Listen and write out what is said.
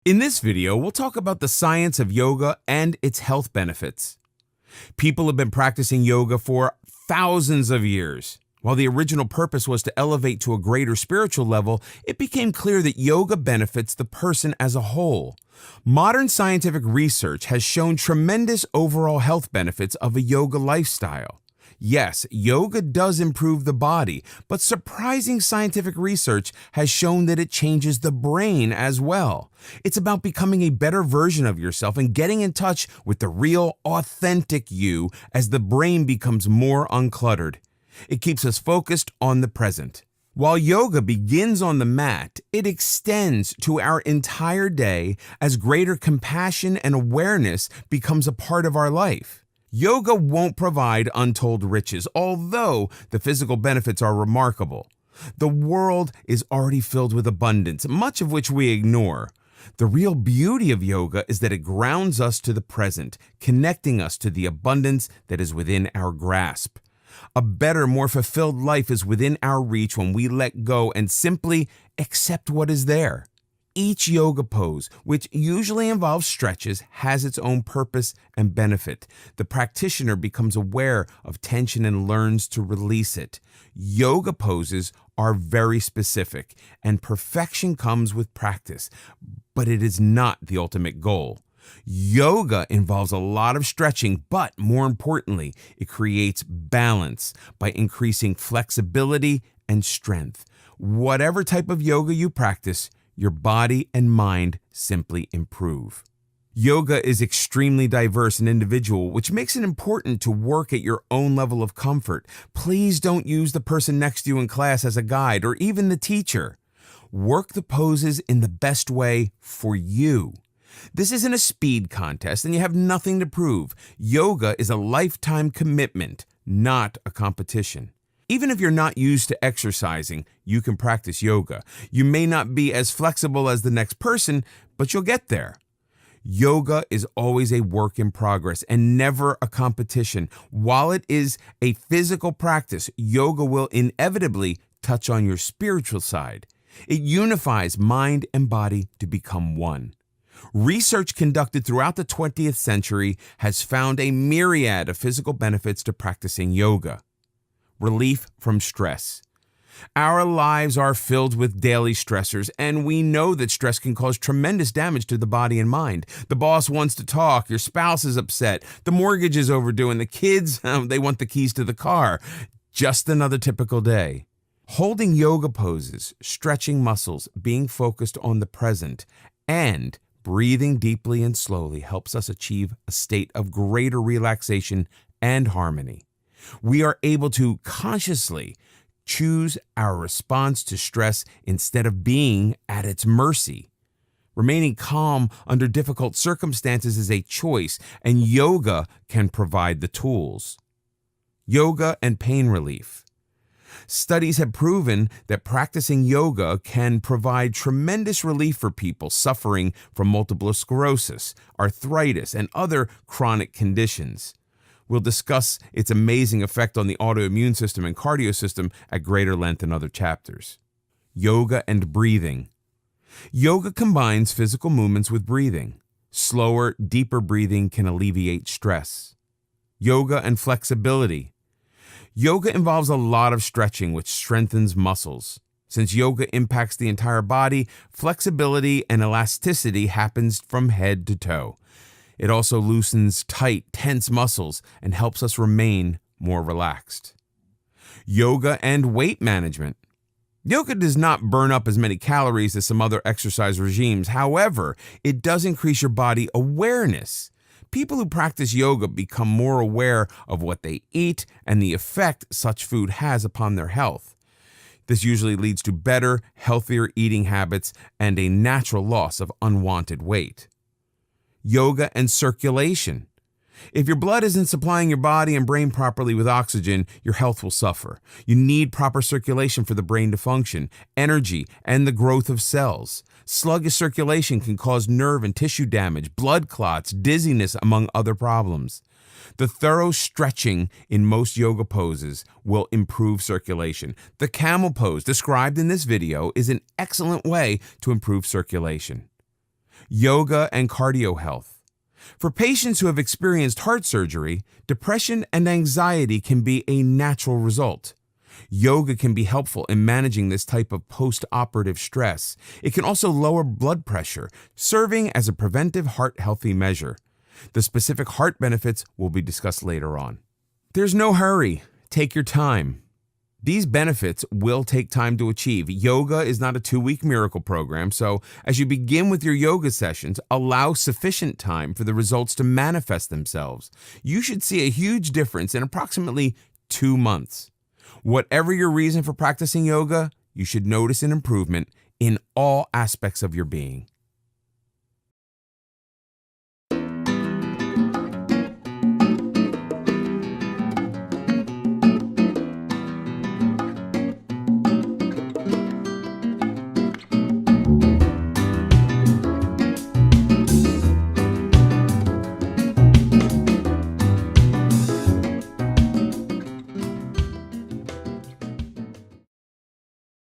In this video, we'll talk about the science of yoga and its health benefits. People have been practicing yoga for thousands of years. While the original purpose was to elevate to a greater spiritual level, it became clear that yoga benefits the person as a whole. Modern scientific research has shown tremendous overall health benefits of a yoga lifestyle. Yes, yoga does improve the body, but surprising scientific research has shown that it changes the brain as well. It's about becoming a better version of yourself and getting in touch with the real, authentic you as the brain becomes more uncluttered. It keeps us focused on the present. While yoga begins on the mat, it extends to our entire day as greater compassion and awareness becomes a part of our life. Yoga won't provide untold riches, although the physical benefits are remarkable. The world is already filled with abundance, much of which we ignore. The real beauty of yoga is that it grounds us to the present, connecting us to the abundance that is within our grasp. A better, more fulfilled life is within our reach when we let go and simply accept what is there. Each yoga pose, which usually involves stretches, has its own purpose and benefit. The practitioner becomes aware of tension and learns to release it. Yoga poses are very specific, and perfection comes with practice, but it is not the ultimate goal. Yoga involves a lot of stretching, but more importantly, it creates balance by increasing flexibility and strength. Whatever type of yoga you practice, your body and mind simply improve. Yoga is extremely diverse and individual, which makes it important to work at your own level of comfort. Please don't use the person next to you in class as a guide or even the teacher. Work the poses in the best way for you. This isn't a speed contest and you have nothing to prove. Yoga is a lifetime commitment, not a competition. Even if you're not used to exercising, you can practice yoga. You may not be as flexible as the next person, but you'll get there. Yoga is always a work in progress and never a competition. While it is a physical practice, yoga will inevitably touch on your spiritual side. It unifies mind and body to become one. Research conducted throughout the 20th century has found a myriad of physical benefits to practicing yoga. Relief from stress. Our lives are filled with daily stressors, and we know that stress can cause tremendous damage to the body and mind. The boss wants to talk, your spouse is upset, the mortgage is overdue, and the kids, they want the keys to the car. Just another typical day. Holding yoga poses, stretching muscles, being focused on the present, and breathing deeply and slowly helps us achieve a state of greater relaxation and harmony. We are able to consciously choose our response to stress instead of being at its mercy. Remaining calm under difficult circumstances is a choice, and yoga can provide the tools. Yoga and pain relief. Studies have proven that practicing yoga can provide tremendous relief for people suffering from multiple sclerosis, arthritis, and other chronic conditions. We'll discuss its amazing effect on the autoimmune system and cardio system at greater length in other chapters. Yoga and breathing. Yoga combines physical movements with breathing. Slower, deeper breathing can alleviate stress. Yoga and flexibility. Yoga involves a lot of stretching, which strengthens muscles. Since yoga impacts the entire body, flexibility and elasticity happens from head to toe. It also loosens tight, tense muscles and helps us remain more relaxed. Yoga and weight management. Yoga does not burn up as many calories as some other exercise regimes. However, it does increase your body awareness. People who practice yoga become more aware of what they eat and the effect such food has upon their health. This usually leads to better, healthier eating habits and a natural loss of unwanted weight. Yoga and circulation. If your blood isn't supplying your body and brain properly with oxygen, your health will suffer. You need proper circulation for the brain to function, energy, and the growth of cells. Sluggish circulation can cause nerve and tissue damage, blood clots, dizziness, among other problems. The thorough stretching in most yoga poses will improve circulation. The camel pose described in this video is an excellent way to improve circulation. Yoga and cardio health. For patients who have experienced heart surgery, depression and anxiety can be a natural result. Yoga can be helpful in managing this type of post-operative stress. It can also lower blood pressure, serving as a preventive heart-healthy measure. The specific heart benefits will be discussed later on. There's no hurry. Take your time. These benefits will take time to achieve. Yoga is not a 2-week miracle program, so as you begin with your yoga sessions, allow sufficient time for the results to manifest themselves. You should see a huge difference in approximately 2 months. Whatever your reason for practicing yoga, you should notice an improvement in all aspects of your being.